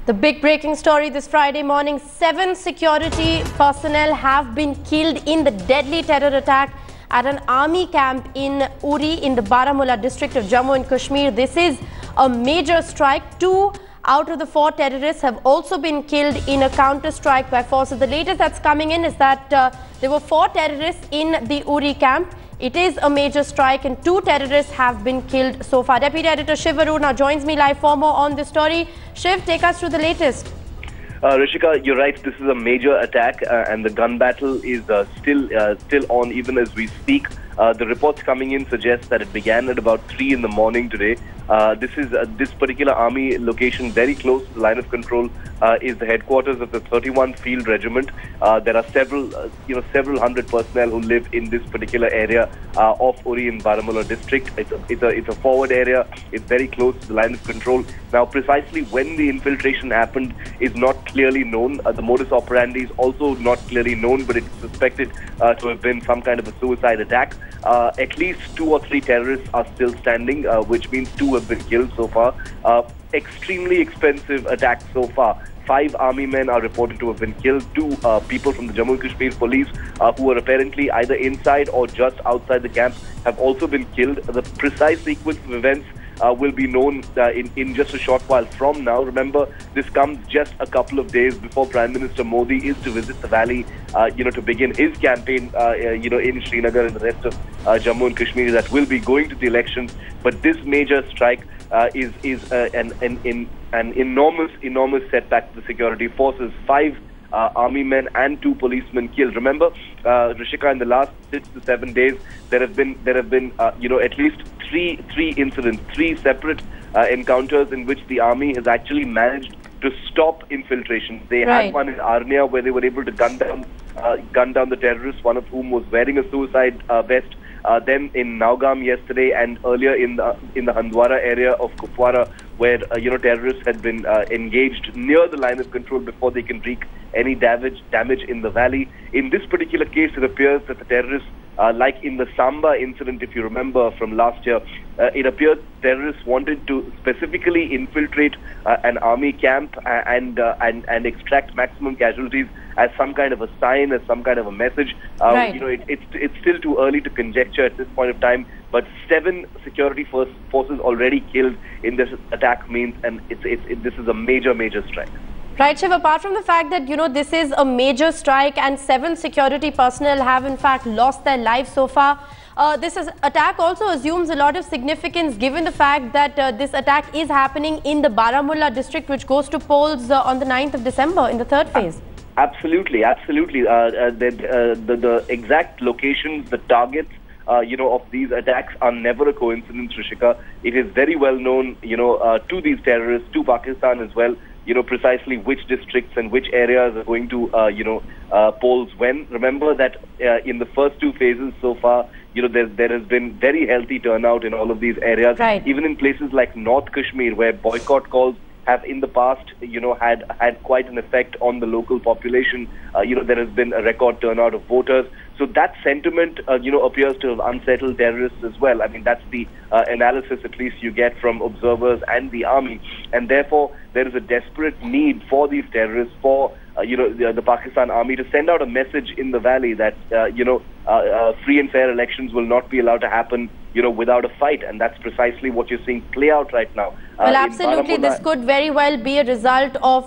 The big breaking story this Friday morning, 7 security personnel have been killed in the deadly terror attack at an army camp in Uri in the Baramulla district of Jammu and Kashmir. This is a major strike. 2 out of the 4 terrorists have also been killed in a counter-strike by forces. The latest that's coming in is that there were 4 terrorists in the Uri camp. It is a major strike and 2 terrorists have been killed so far. Deputy Editor Shiv Arur now joins me live for more on this story. Shiv, take us through the latest. Rishika, you're right. This is a major attack and the gun battle is still on even as we speak. The reports coming in suggest that it began at about 3 in the morning today. This particular army location, very close to the line of control, is the headquarters of the 31th Field Regiment. There are several hundred personnel who live in this particular area of Uri in Baramulla district. It's a forward area. It's very close to the line of control. Now, precisely when the infiltration happened is not clearly known. The modus operandi is also not clearly known, but it's suspected to have been some kind of a suicide attack. At least 2 or 3 terrorists are still standing, which means 2 have been killed so far. Extremely expensive attack so far. 5 army men are reported to have been killed. 2 people from the Jammu and Kashmir police who were apparently either inside or just outside the camp have also been killed. The precise sequence of events will be known in just a short while from now. Remember, this comes just a couple of days before Prime Minister Modi is to visit the valley, to begin his campaign, in Srinagar and the rest of Jammu and Kashmir that will be going to the elections. But this major strike is an enormous setback to the security forces. 5 army men and 2 policemen killed. Remember, Rishika, in the last 6 to 7 days, there have been at least three incidents, 3 separate encounters in which the army has actually managed to stop infiltration. They had one in Arnia where they were able to gun down the terrorists, one of whom was wearing a suicide vest. Then in Naugam yesterday, and earlier in the Handwara area of Kupwara, where terrorists had been engaged near the line of control before they can wreak any damage in the valley. In this particular case, it appears that the terrorists, like in the Samba incident, if you remember from last year, it appears terrorists wanted to specifically infiltrate an army camp and extract maximum casualties as some kind of a sign, as some kind of a message. It's still too early to conjecture at this point of time, but 7 security forces already killed in this attack means, and this is a major strike. Right, Shiv, apart from the fact that, this is a major strike and 7 security personnel have in fact lost their lives so far, this attack also assumes a lot of significance given the fact that this attack is happening in the Baramulla district, which goes to polls on the 9th of December in the 3rd phase. Absolutely. The exact locations, the targets, of these attacks are never a coincidence, Rishika. It is very well known, to these terrorists, to Pakistan as well, precisely which districts and which areas are going to, polls when. Remember that in the first 2 phases so far, there has been very healthy turnout in all of these areas. Right. Even in places like North Kashmir, where boycott calls have in the past, had quite an effect on the local population. There has been a record turnout of voters. So that sentiment, appears to have unsettled terrorists as well. I mean, that's the analysis, at least, you get from observers and the army. And therefore, there is a desperate need for these terrorists, for the Pakistan army to send out a message in the valley that free and fair elections will not be allowed to happen without a fight, and that's precisely what you're seeing play out right now. Well, absolutely, this could very well be a result of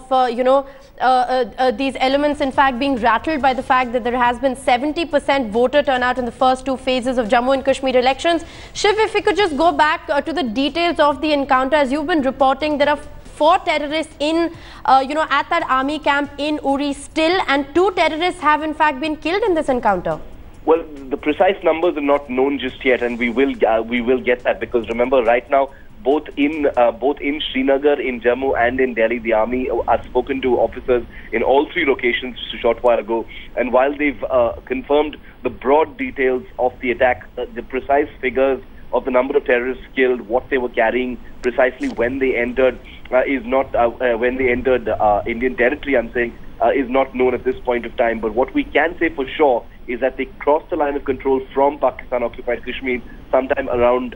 these elements in fact being rattled by the fact that there has been 70% voter turnout in the first 2 phases of Jammu and Kashmir elections. Shiv, if we could just go back to the details of the encounter, as you've been reporting, there are 4 terrorists in, at that army camp in Uri still, and 2 terrorists have in fact been killed in this encounter. Well, the precise numbers are not known just yet, and we will get that, because remember, right now, both in Srinagar, in Jammu, and in Delhi, the army have spoken to officers in all 3 locations just a short while ago. And while they've confirmed the broad details of the attack, the precise figures of the number of terrorists killed, what they were carrying, precisely when they entered, Indian territory, I'm saying, is not known at this point of time. But what we can say for sure is that they crossed the line of control from Pakistan-occupied Kashmir sometime around,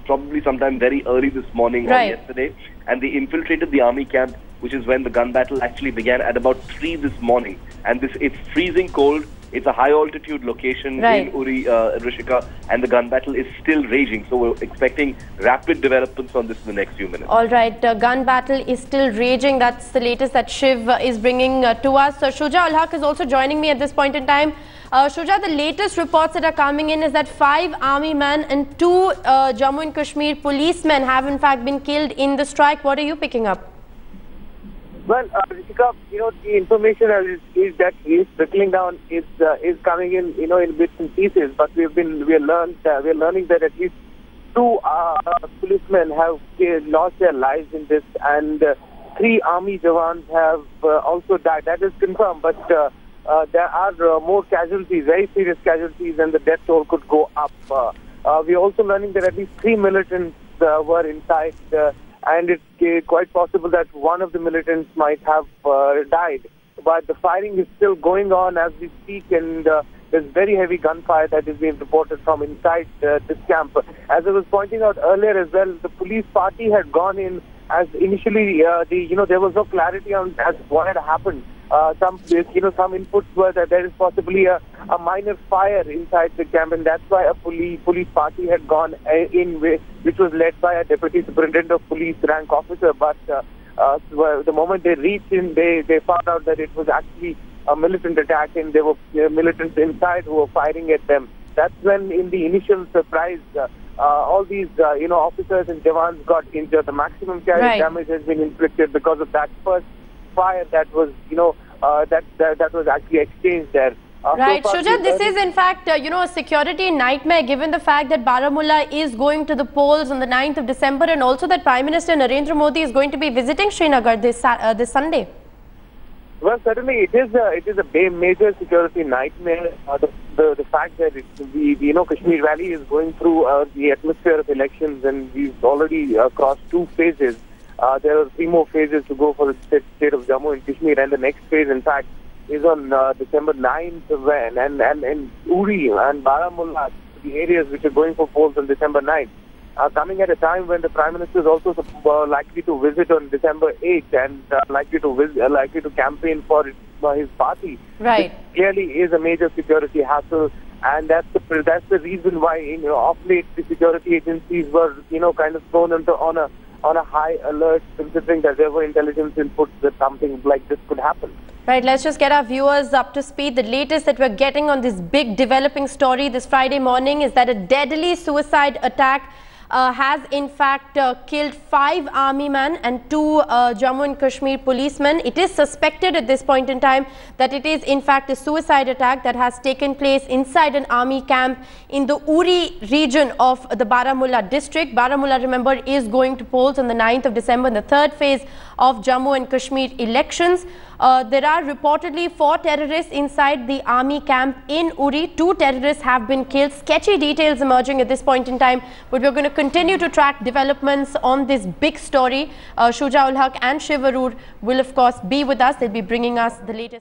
probably sometime very early this morning or yesterday, and they infiltrated the army camp which is when the gun battle actually began at about 3 this morning. And it's freezing cold. It's a high-altitude location in Uri, Rishika, and the gun battle is still raging. So we're expecting rapid developments on this in the next few minutes. All right, gun battle is still raging. That's the latest that Shiv is bringing to us. Shuja Ul Haq is also joining me at this point in time. Shuja, the latest reports that are coming in is that 5 army men and 2 Jammu and Kashmir policemen have in fact been killed in the strike. What are you picking up? Well, Rishika, the information is that is trickling down is coming in, in bits and pieces. But we are learning that at least 2 policemen have lost their lives in this, and 3 army jawans have also died. That is confirmed, but there are more casualties, very serious casualties, and the death toll could go up. We are also learning that at least 3 militants were inside. And it's quite possible that one of the militants might have died. But the firing is still going on as we speak, and there's very heavy gunfire that is being reported from inside this camp. As I was pointing out earlier as well, the police party had gone in as initially, there was no clarity on as what had happened. Some inputs were that there is possibly a minor fire inside the camp, and that's why a police party had gone in, which was led by a deputy superintendent of police rank officer. But the moment they reached in, they found out that it was actually a militant attack, and there were militants inside who were firing at them. That's when, in the initial surprise, all these officers and jawans got injured. The maximum damage has been inflicted because of that first fire that was, that was actually exchanged there. Right, so Shuja, this is in fact, a security nightmare given the fact that Baramulla is going to the polls on the 9th of December, and also that Prime Minister Narendra Modi is going to be visiting Srinagar this Sunday. Well, certainly it is a major security nightmare. The fact that Kashmir Valley is going through the atmosphere of elections, and we've already crossed 2 phases. There are 3 more phases to go for the state of Jammu and Kashmir, and the next phase, in fact, is on December 9th, and Uri and Baramulla, the areas which are going for polls on December 9th, are coming at a time when the Prime Minister is also likely to visit on December 8th, and likely to campaign for his party. Right. It clearly is a major security hassle, and that's the reason why of late the security agencies were kind of thrown on a high alert, considering that there were intelligence inputs that something like this could happen. Right, let's just get our viewers up to speed. The latest that we're getting on this big developing story this Friday morning is that a deadly suicide attack has in fact killed 5 army men and 2 Jammu and Kashmir policemen. It is suspected at this point in time that it is in fact a suicide attack that has taken place inside an army camp in the Uri region of the Baramulla district. Baramulla, remember, is going to polls on the 9th of December in the 3rd phase of Jammu and Kashmir elections. There are reportedly 4 terrorists inside the army camp in Uri. 2 terrorists have been killed. Sketchy details emerging at this point in time, but we're going to continue to track developments on this big story. Shuja Ul Haq and Shiv Arur will of course be with us. They'll be bringing us the latest.